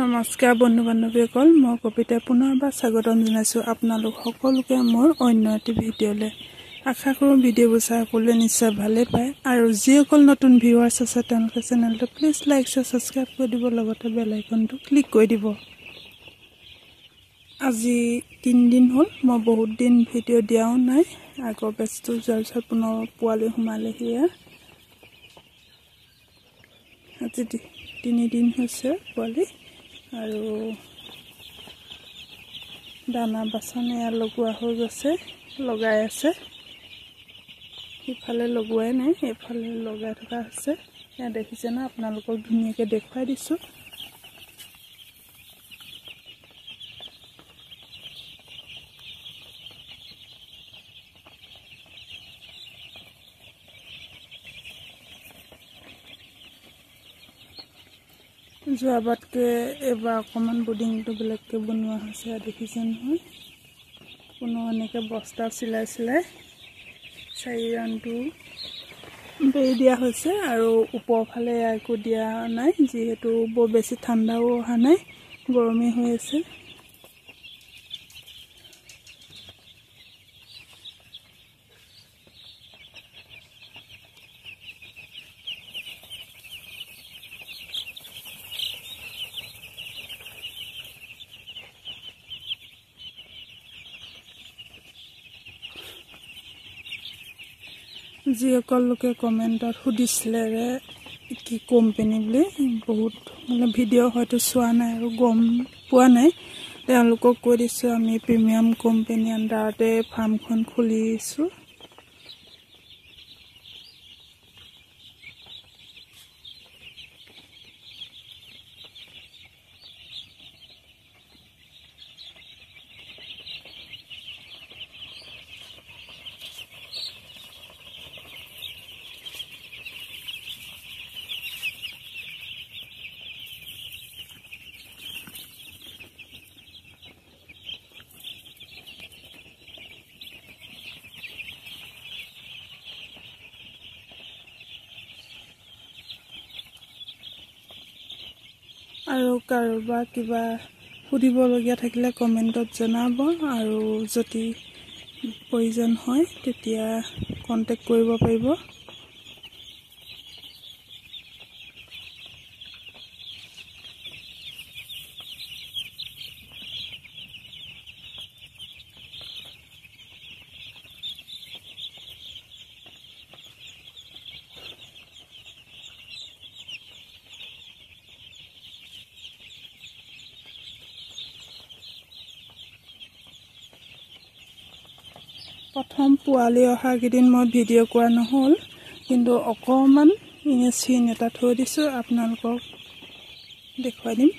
নমস্কাৰ বন্ধু বান্ধৱীসকল মই কবিতা পুনৰবাৰ স্বাগতম জনাইছো আপোনালোক সকলোকে মোৰ অন্য এটি ভিডিঅ'লে আশা কৰোঁ ভিডিঅ'বোৰ চাই সকলোৱে নিশ্চয় ভালে পায় আৰু যিসকল নতুন ভিউৱাৰ্ছ আছে তেওঁলোকে চেনেলটো প্লিজ লাইক সাবস্ক্ৰাইব কৰি দিব লগতে বেল আইকনটো ক্লিক কৰি দিব আজি 3 দিন হ'ল মই বহুত দিন ভিডিঅ' দিয়াও নাই আগৰ বেচটো যোৱাৰ পিছত পুনৰ পোৱালি সোমালে হিয়া আজি 3 দিন হৈছে পোৱালি আৰু দানা বাছনে লগোৱা হৈ গৈছে লগাই আছে ইফালে লগোৱাই নাই এফালে লগাই থকা আছে এয়া দেখিছে না আপোনালোকক ধুনীয়াকৈ দেখুৱাই দিছো যোৱাবাৰতকৈ এবাৰ অকণমান বুডিংটো বেলেগকৈ বনোৱা হৈছে দেখিছে নহয় কোনো এনেকৈ বস্তা চিলাই চাৰি ৰাউণ্ডটো বেৰি দিয়া হৈছে আৰু ওপৰফালে একো দিয়া নাই যিহেতু বৰ বেছি ঠাণ্ডাও অহা নাই গৰমেই হৈ আছে যিসকল লোকে কমেণ্টত সুধিছিলে কি কোম্পানী বুলি বহুত মানে ভিডিঅ' হয়তো চোৱা নাই আৰু গম পোৱা নাই তেওঁলোকক কৈ দিছোঁ আমি প্ৰিমিয়াম কোম্পানী আণ্ডাৰতে ফাৰ্মখন খুলিছোঁ আৰু কাৰোবাৰ কিবা সুধিবলগীয়া থাকিলে কমেণ্টত জনাব আৰু যদি প্ৰয়োজন হয় তেতিয়া কণ্টেক্ট কৰিব পাৰিব প্ৰথম পোৱালি অহা কেইদিন মই ভিডিঅ' কৰা নহ'ল কিন্তু অকণমান ইনে চিন এটা থৈ দিছোঁ আপোনালোকক দেখুৱাই দিম